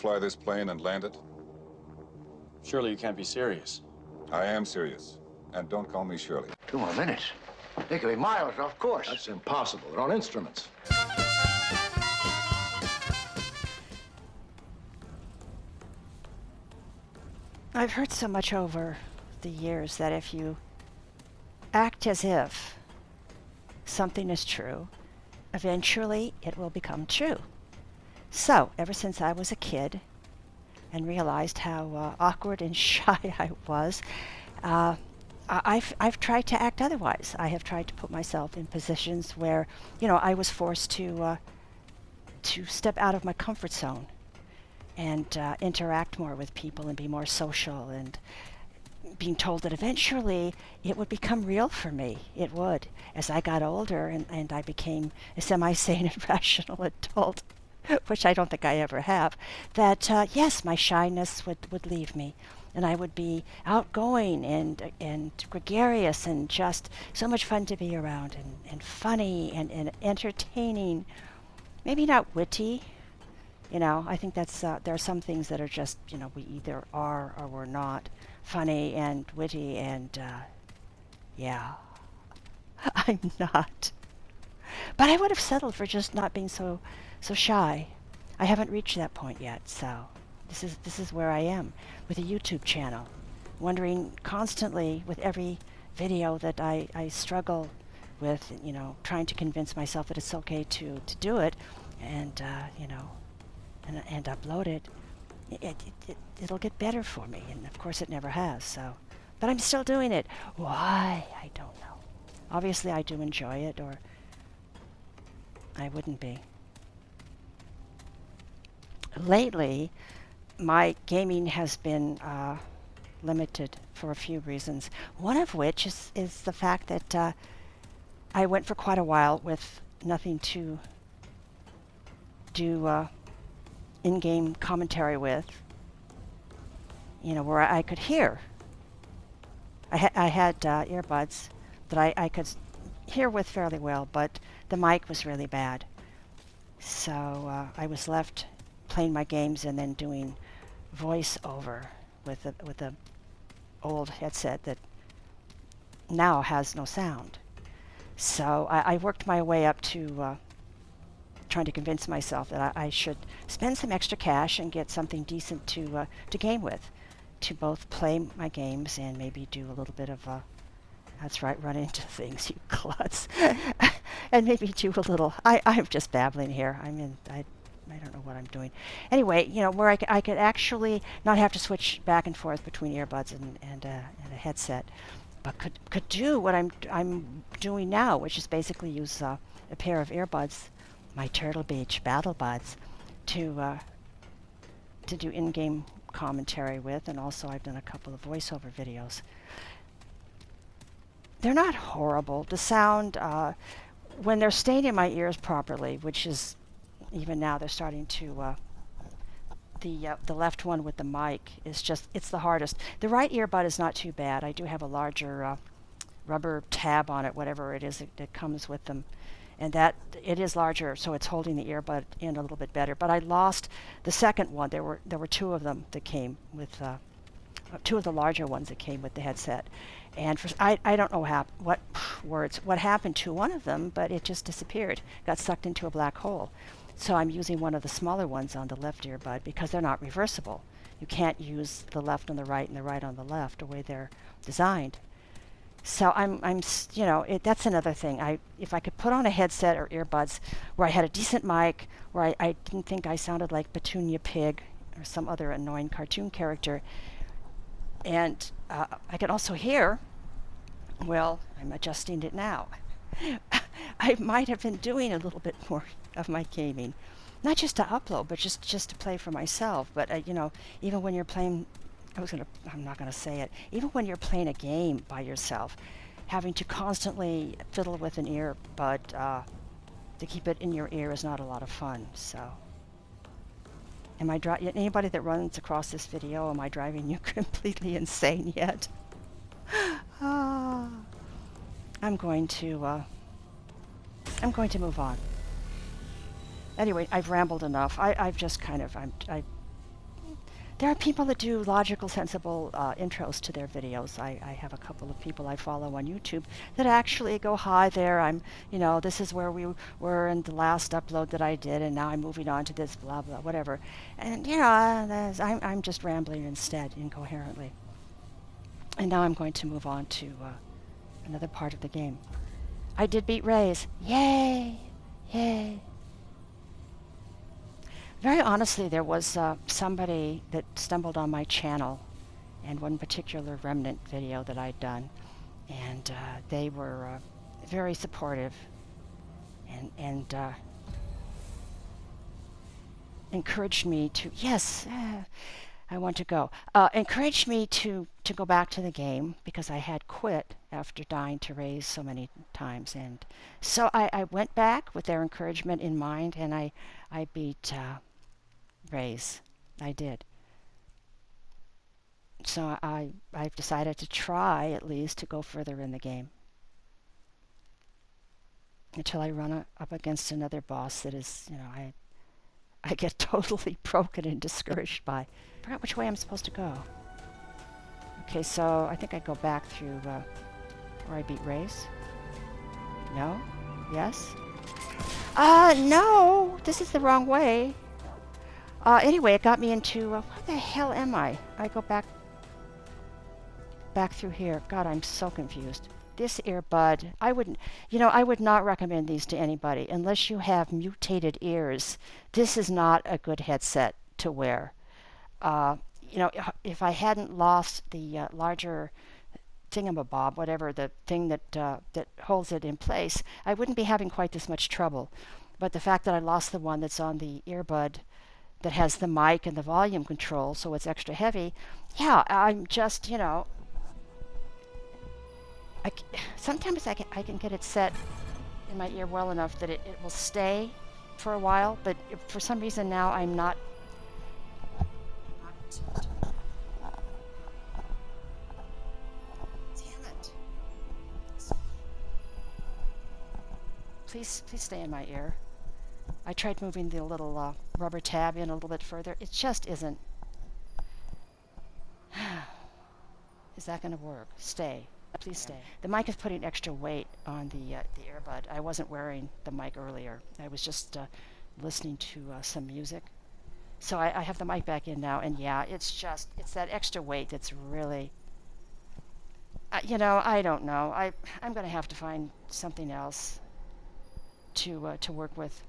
fly this plane and land it? Surely you can't be serious. I am serious. And don't call me Shirley. 2 more minutes. They could be miles off course. That's impossible. They're on instruments. I've heard so much over the years that if you act as if something is true, eventually it will become true. So, ever since I was a kid and realized how awkward and shy I was, I've tried to act otherwise. I have tried to put myself in positions where, I was forced to step out of my comfort zone and interact more with people and be more social, and being told that eventually it would become real for me. It would. As I got older and I became a semi-sane and rational adult, which I don't think I ever have, that yes, my shyness would leave me. And I would be outgoing and gregarious and just so much fun to be around, and funny and entertaining. Maybe not witty. I think that's there are some things that are just, we either are or we're not. Funny and witty and, yeah, I'm not. But I would have settled for just not being so shy. I haven't reached that point yet, so this is where I am with a YouTube channel, wondering constantly with every video that I struggle with, trying to convince myself that it's okay to do it, and and upload it. It'll get better for me, and of course it never has. So, but I'm still doing it. Why? I don't know. Obviously, I do enjoy it, or I wouldn't be. Lately, my gaming has been limited for a few reasons. One of which is the fact that I went for quite a while with nothing to do in-game commentary with, where I could hear. I had earbuds that I could hear with fairly well, but the mic was really bad. So I was left playing my games and then doing voiceover with the old headset that now has no sound. So I worked my way up to trying to convince myself that I should spend some extra cash and get something decent to game with, to both play my games and maybe do a little bit of that's right, run into things, you klutz, and maybe do a little. I'm just babbling here. I don't know what I'm doing. Anyway, where I could actually not have to switch back and forth between earbuds and a headset, but could do what I'm doing now, which is basically use a pair of earbuds, my Turtle Beach Battle Buds, to do in-game commentary with, and also I've done a couple of voiceover videos. They're not horrible. The sound, when they're staying in my ears properly, which is, even now they're starting to, the left one with the mic is just, it's the hardest. The right earbud is not too bad. I do have a larger rubber tab on it, whatever it is that comes with them. And that, it is larger, so it's holding the earbud in a little bit better. But I lost the second one. There were two of them that came with, two of the larger ones that came with the headset. And I don't know what happened to one of them, but it just disappeared, got sucked into a black hole. So I'm using one of the smaller ones on the left earbud because they're not reversible. You can't use the left on the right and the right on the left the way they're designed. So that's another thing. If I could put on a headset or earbuds where I had a decent mic, where I didn't think I sounded like Petunia Pig or some other annoying cartoon character, and I can also hear, well, I'm adjusting it now. I might have been doing a little bit more of my gaming, not just to upload, but just to play for myself. But even when you're playing, I'm not gonna say it. Even when you're playing a game by yourself, having to constantly fiddle with an earbud to keep it in your ear is not a lot of fun. So, anybody that runs across this video, am I driving you completely insane yet? I'm going to move on. Anyway, I've rambled enough. I've just kind of, there are people that do logical, sensible intros to their videos. I have a couple of people I follow on YouTube that actually go, hi there, this is where we were in the last upload that I did, and now I'm moving on to this, blah, blah, whatever. And, I'm just rambling instead, incoherently. And now I'm going to move on to another part of the game. I did beat Rays. Yay! Yay! Very honestly, there was somebody that stumbled on my channel and one particular Remnant video that I'd done, and they were very supportive and encouraged me to, yes, I want to go, encouraged me to go back to the game because I had quit after dying to Rays so many times. And so I went back with their encouragement in mind, and I beat Rays. I did. So I've decided to try at least to go further in the game until I run up against another boss that is, I get totally broken and discouraged by. I forgot which way I'm supposed to go. Okay, so I think I go back through where I beat Rays. No? Yes? No! This is the wrong way. Anyway, it got me into, where the hell am I? I go back through here. God, I'm so confused. This earbud, I would not recommend these to anybody unless you have mutated ears. This is not a good headset to wear. If I hadn't lost the larger thingamabob, whatever, the thing that holds it in place, I wouldn't be having quite this much trouble. But the fact that I lost the one that's on the earbud that has the mic and the volume control, so it's extra heavy, yeah, I'm just, sometimes I can get it set in my ear well enough that it will stay for a while, but for some reason now I'm not. Damn it. Please stay in my ear. I tried moving the little rubber tab in a little bit further. It just isn't. Is that going to work? Stay. Please stay. The mic is putting extra weight on the earbud. I wasn't wearing the mic earlier. I was just listening to some music. So I have the mic back in now, and yeah, it's that extra weight that's really, I don't know. I'm going to have to find something else to work with.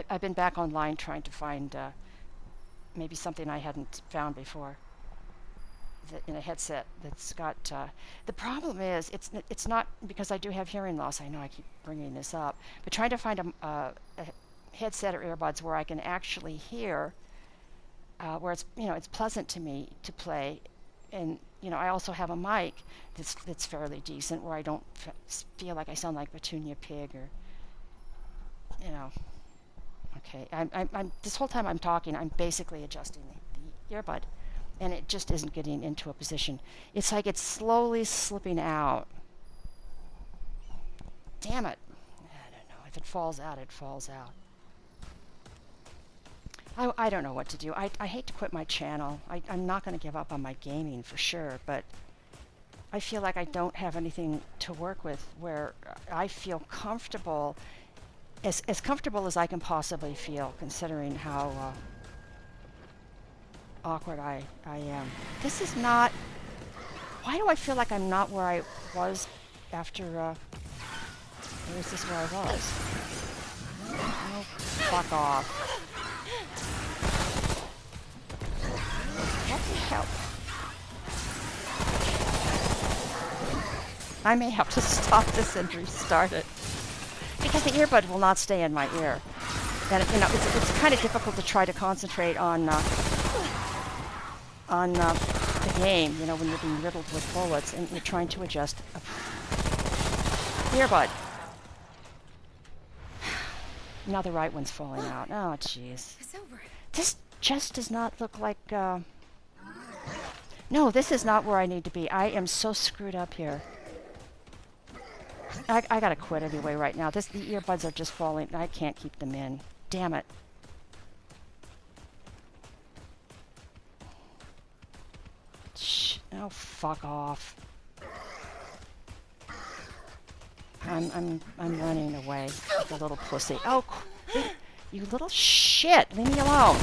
I've been back online trying to find maybe something I hadn't found before in a headset that's got. The problem is it's not because I do have hearing loss. I know I keep bringing this up, but trying to find a headset or earbuds where I can actually hear, where it's pleasant to me to play, and I also have a mic that's fairly decent where I don't feel like I sound like Petunia Pig or. Okay, I'm this whole time I'm talking, I'm basically adjusting the earbud, and it just isn't getting into a position. It's like it's slowly slipping out. Damn it. I don't know. If it falls out, it falls out. I don't know what to do. I hate to quit my channel. I'm not going to give up on my gaming for sure, but I feel like I don't have anything to work with where I feel comfortable, as comfortable as I can possibly feel, considering how awkward I am. This is not. Why do I feel like I'm not where I was after? Or is this where I was? Oh, fuck off! What the hell? I may have to stop this and restart it. Because the earbud will not stay in my ear. And it's kind of difficult to try to concentrate on the game, when you're being riddled with bullets and you're trying to adjust the earbud. Now the right one's falling out. Oh, jeez. It's over. This just does not look like, No, this is not where I need to be. I am so screwed up here. I gotta quit anyway right now. The earbuds are just falling. I can't keep them in. Damn it. Oh, fuck off. I'm running away like a little pussy. Oh, you little shit! Leave me alone.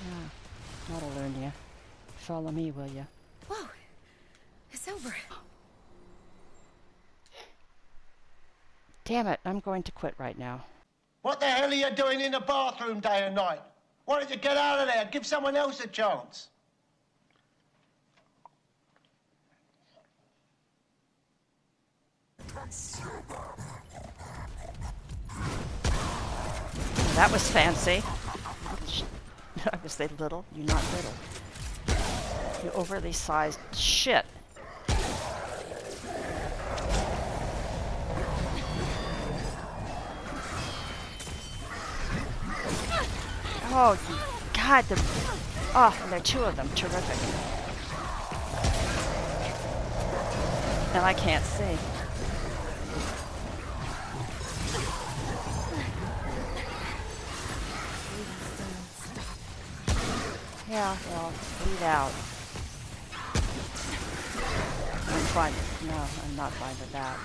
Yeah, that'll learn you. Follow me, will you? Whoa, it's over. Damn it! I'm going to quit right now. What the hell are you doing in the bathroom day and night? Why don't you get out of there? Give someone else a chance. That was fancy. I was say little. You're not little. You overly sized shit. Oh, God, and there are two of them. Terrific. And I can't see. Yeah, well, bleed out. I'm fine. No, I'm not fine with that.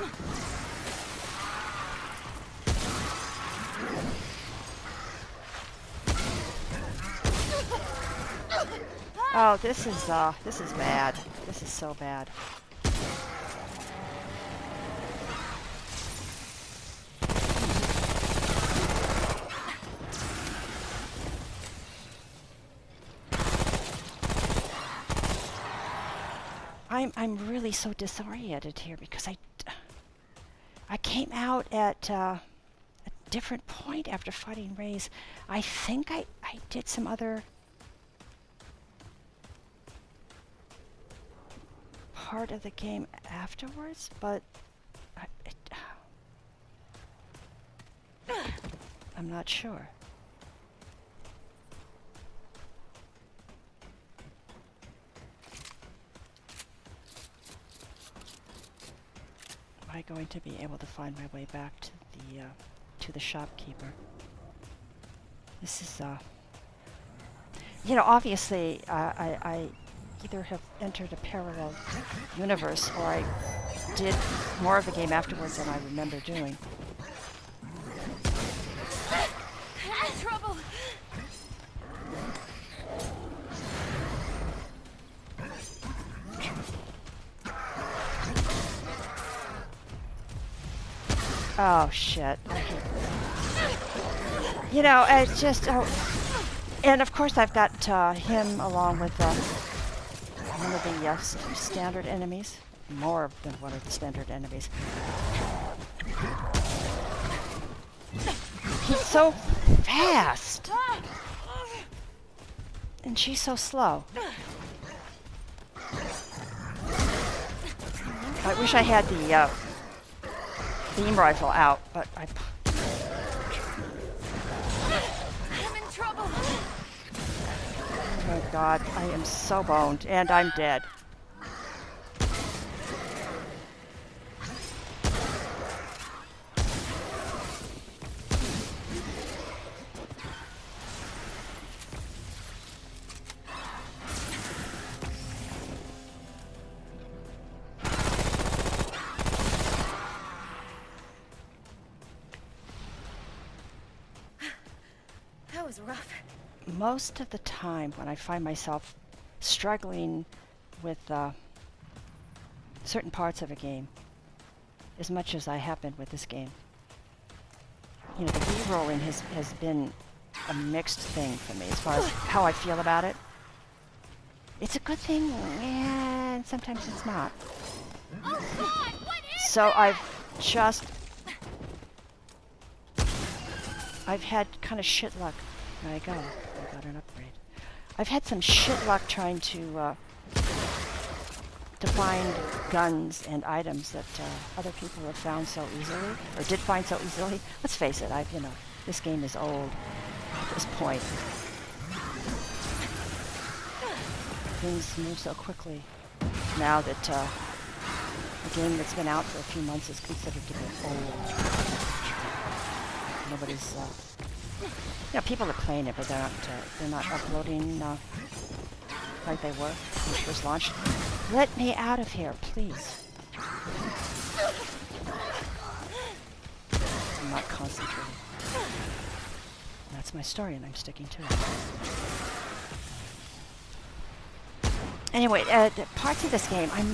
Oh, this is bad. This is so bad. I'm really so disoriented here because I came out at a different point after fighting Rays. I think I did some other part of the game afterwards, but I'm not sure. Am I going to be able to find my way back to the shopkeeper? This is you know, obviously I either have entered a parallel universe or I did more of the game afterwards than I remember doing. I'm in trouble. Oh shit. You know, it's just and of course I've got him along with one of the standard enemies. More than one of the standard enemies. He's so fast! And she's so slow. I wish I had the beam rifle out, but I'm in trouble. Oh my God, I am so boned, and I'm dead. That was rough. Most of the time when I find myself struggling with certain parts of a game, as much as I have been with this game, you know, the re-rolling has been a mixed thing for me as far as how I feel about it. It's a good thing, and sometimes it's not. Oh God, what is So I've had kind of shit luck. There I go. I got an upgrade. I've had some shit luck trying to find guns and items that other people have found so easily, or did find so easily. Let's face it, you know, this game is old at this point. Things move so quickly now that a game that's been out for a few months is considered to be old. Nobody's People are playing it, but they're not uploading like they were when it was launched. Let me out of here, please. I'm not concentrating. That's my story, and I'm sticking to it. Anyway, parts of this game, I've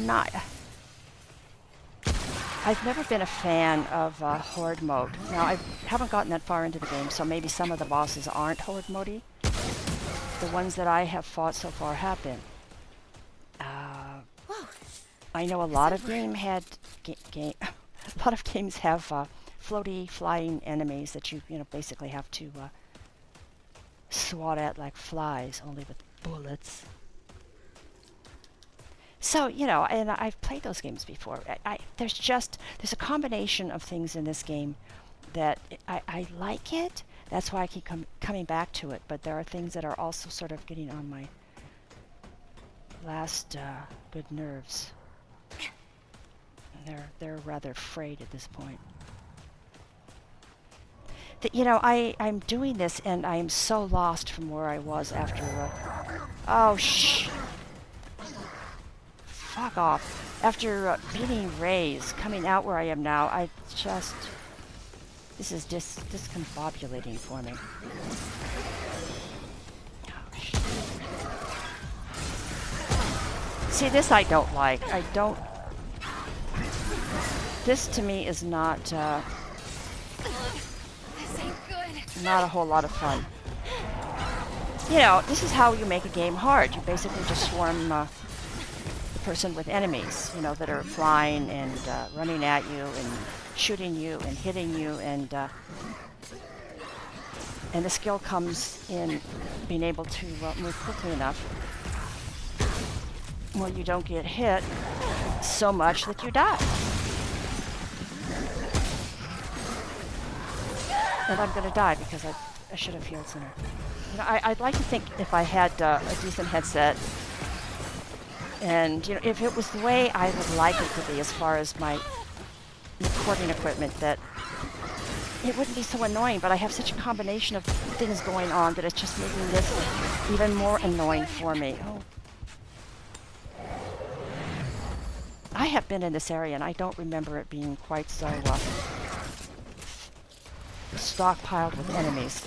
never been a fan of Horde mode. Now, I haven't gotten that far into the game, so maybe some of the bosses aren't Horde mode-y. The ones that I have fought so far have been. I know a lot of games have floaty, flying enemies that you basically have to swat at like flies, only with bullets. So, and I've played those games before. There's a combination of things in this game that I like it. That's why I keep coming back to it. But there are things that are also sort of getting on my last good nerves. They're rather frayed at this point. I'm doing this and I am so lost from where I was after. Fuck off. After beating Rays, coming out where I am now, this is discombobulating for me. Oh, shit. See, this I don't like. This to me is not, This ain't good. not a whole lot of fun. This is how you make a game hard. You basically just swarm the person with enemies, that are flying and running at you and shooting you and hitting you, and the skill comes in being able to move quickly enough where you don't get hit so much that you die. And I'm going to die because I should have healed sooner. I'd like to think if I had a decent headset, and if it was the way I would like it to be as far as my recording equipment, that it wouldn't be so annoying. But I have such a combination of things going on that it's just making this even more annoying for me. Oh. I have been in this area and I don't remember it being quite so stockpiled with enemies.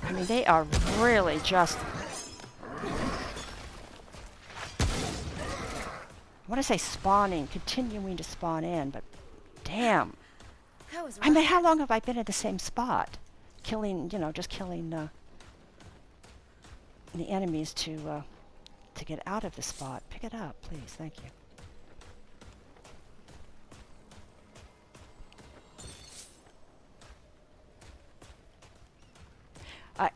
I mean, they are really just... I want to say spawning, continuing to spawn in, but damn. That was rough. I mean, how long have I been at the same spot? Killing, just killing the enemies to get out of the spot. Pick it up, please. Thank you.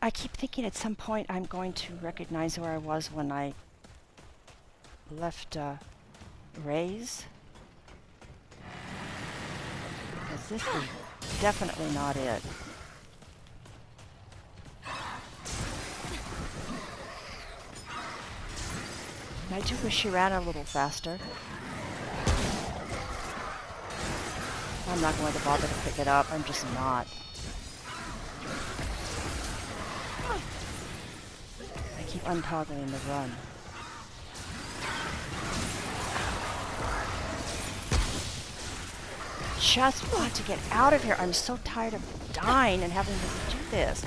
I keep thinking at some point I'm going to recognize where I was when I left Rays. Because this is definitely not it. I do wish she ran a little faster. I'm not going to bother to pick it up. I'm just not. I keep untoggling the run. Just want to get out of here. I'm so tired of dying and having to do this.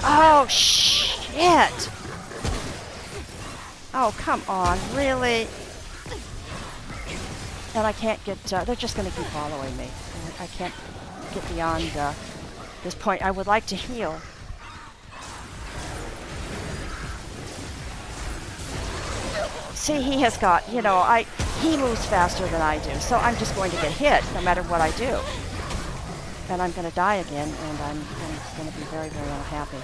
Oh, shit! Oh, come on, really? And I can't get, they're just going to keep following me. I can't get beyond this point. I would like to heal. See, he has got, he moves faster than I do, so I'm just going to get hit no matter what I do. And I'm going to die again, and I'm going to be very, very unhappy.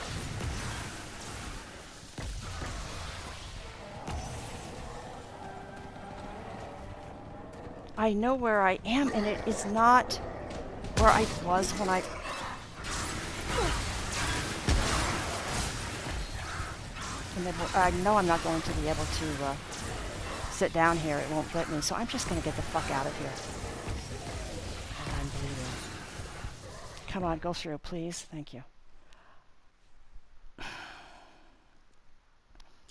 I know where I am, and it is not where I was when I... And then I know I'm not going to be able to sit down here, it won't let me. So I'm just going to get the fuck out of here. I'm bleeding. Come on, go through, please. Thank you.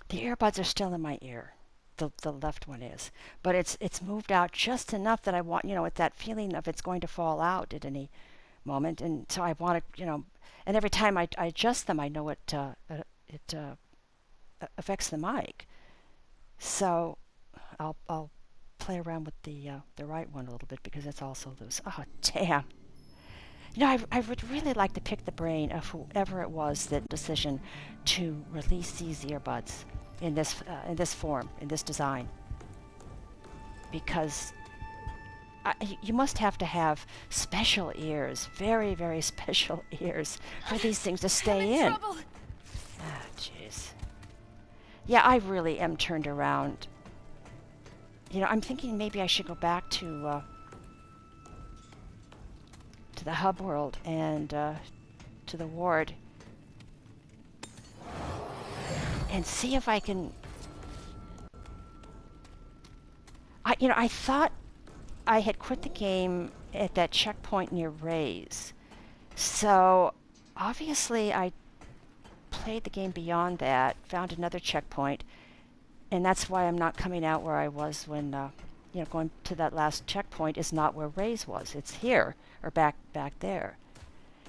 The earbuds are still in my ear. The left one is. But it's moved out just enough that I want, with that feeling of it's going to fall out at any moment. And so I want to, and every time I adjust them, I know it affects the mic. So I'll play around with the right one a little bit because it's also loose. Oh, damn. I would really like to pick the brain of whoever it was that decision to release these earbuds in this form, in this design, because you must have to have special ears, very, very special ears, for these things to stay in. Trouble. Ah, jeez. Yeah, I really am turned around. I'm thinking maybe I should go back to the hub world and to the ward and see if I can. I thought I had quit the game at that checkpoint near Ray's, so obviously I played the game beyond that, found another checkpoint, and that's why I'm not coming out where I was when going to that last checkpoint is not where Ray's was. It's here or back there.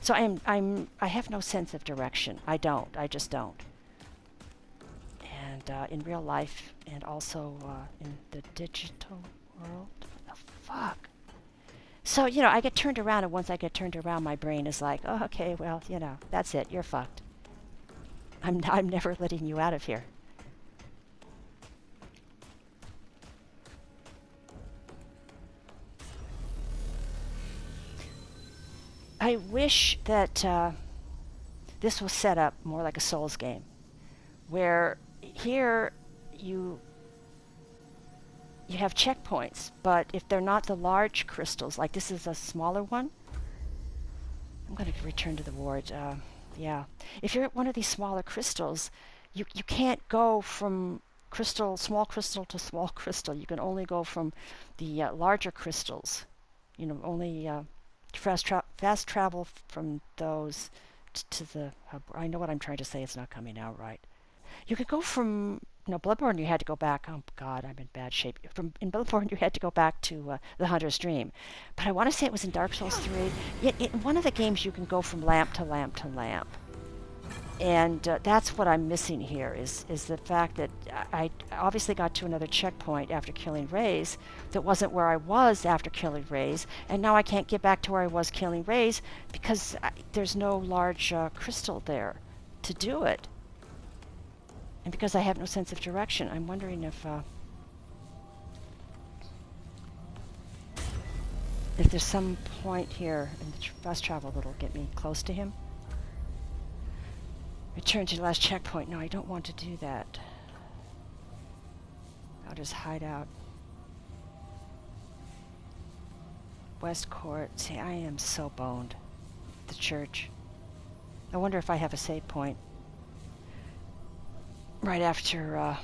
So I have no sense of direction. I just don't. And in real life and also in the digital world, what the fuck? So I get turned around, and once I get turned around, my brain is like, oh, okay, well, that's it. You're fucked. I'm never letting you out of here. I wish that this was set up more like a Souls game, where here you have checkpoints, but if they're not the large crystals, like this is a smaller one. I'm going to return to the ward. Yeah, if you're at one of these smaller crystals, you can't go from small crystal to small crystal. You can only go from the larger crystals. Only fast travel from those to the hub. I know what I'm trying to say. It's not coming out right. You could go from Bloodborne. You had to go back. Oh God, I'm in bad shape. In Bloodborne, you had to go back to the Hunter's Dream, but I want to say it was in Dark Souls 3. In one of the games, you can go from lamp to lamp to lamp, and that's what I'm missing here. Is the fact that I obviously got to another checkpoint after killing Rays that wasn't where I was after killing Rays, and now I can't get back to where I was killing Rays because there's no large crystal there to do it. And because I have no sense of direction, I'm wondering if there's some point here in the fast travel that'll get me close to him. Return to the last checkpoint. No, I don't want to do that. I'll just hide out. West Court. See, I am so boned. The church. I wonder if I have a save point. Right after,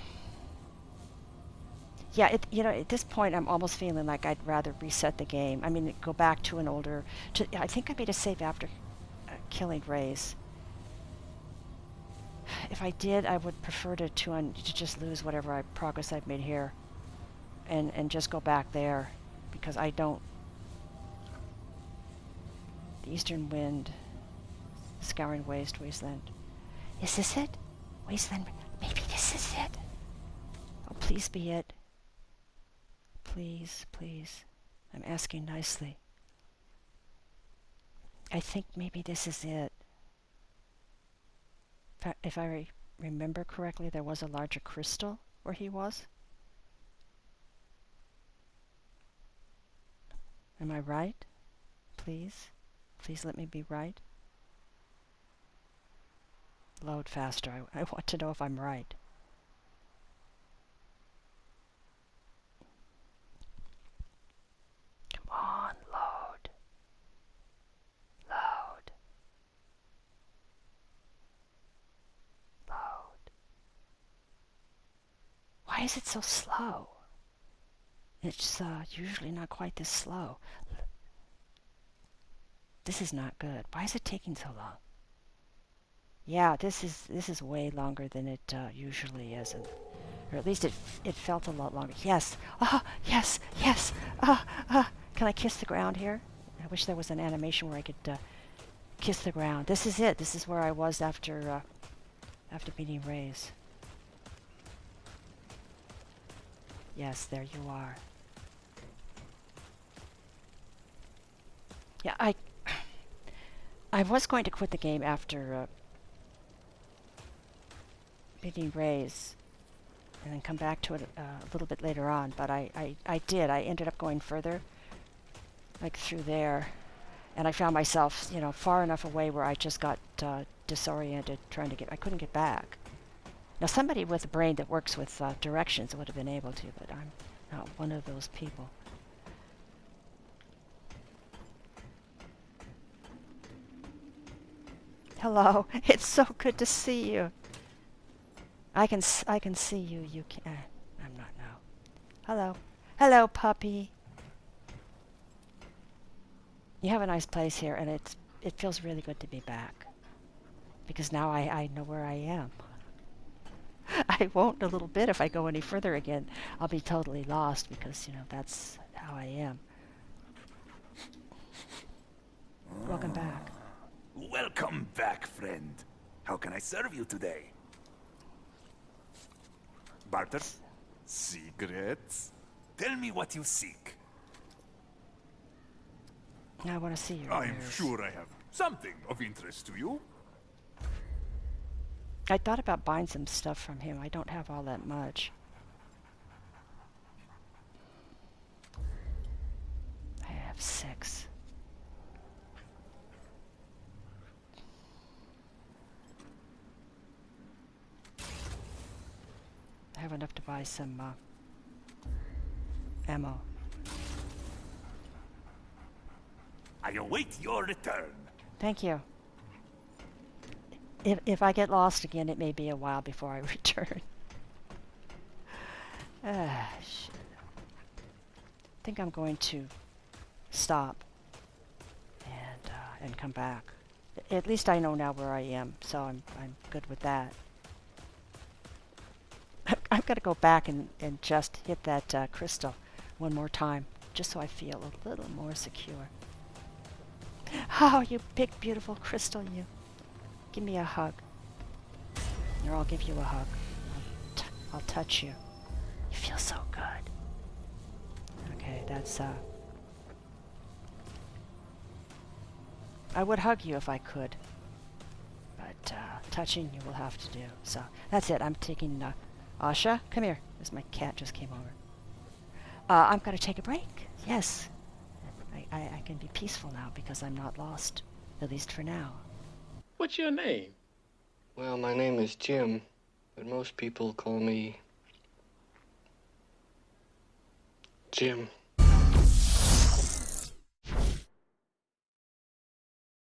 yeah, at this point, I'm almost feeling like I'd rather reset the game. I mean, go back to an older. I think I made a save after killing Rays. If I did, I would prefer to just lose whatever progress I've made here, and just go back there, because I don't. The Eastern Wind, Scouring Wasteland. Is this it? Wasteland. Maybe this is it. Oh, please be it. Please, please. I'm asking nicely. I think maybe this is it. If I remember correctly, there was a larger crystal where he was. Am I right? Please? Please let me be right. Load faster. I want to know if I'm right. Come on, load. Load. Load. Why is it so slow? It's usually not quite this slow. This is not good. Why is it taking so long? Yeah, this is way longer than it usually is, or at least it felt a lot longer. Yes. Ah, yes, yes. Can I kiss the ground here? I wish there was an animation where I could kiss the ground. This is it. This is where I was after beating Ray's. Yes, there you are. Yeah, I was going to quit the game after beating Ray's and then come back to it a little bit later on, but I did. I ended up going further, like through there, and I found myself, far enough away where I just got disoriented I couldn't get back. Now, somebody with a brain that works with directions would have been able to, but I'm not one of those people. Hello. It's so good to see you. I can see you. You can. I'm not now. Hello. Hello, puppy. You have a nice place here, and it feels really good to be back. Because now I know where I am. I won't in a little bit if I go any further again. I'll be totally lost because, that's how I am. Welcome back. Welcome back, friend. How can I serve you today? Barter? Secrets? Tell me what you seek. I want to see your I'm ears. sure I have something of interest to you. I thought about buying some stuff from him. I don't have all that much. I have 6. I have enough to buy some ammo. I await your return. Thank you. If I get lost again, it may be a while before I return. Shit. I think I'm going to stop and come back. At least I know now where I am, so I'm good with that. I've got to go back and just hit that crystal one more time, just so I feel a little more secure. Oh, you big, beautiful crystal, you. Give me a hug. Or I'll give you a hug. I'll touch you. You feel so good. Okay, that's, I would hug you if I could. But, touching you will have to do. So, that's it. I'm taking, Asha, come here. This my cat just came over. I'm gonna take a break. Yes. I can be peaceful now because I'm not lost. At least for now. What's your name? Well, my name is Jim, but most people call me Jim.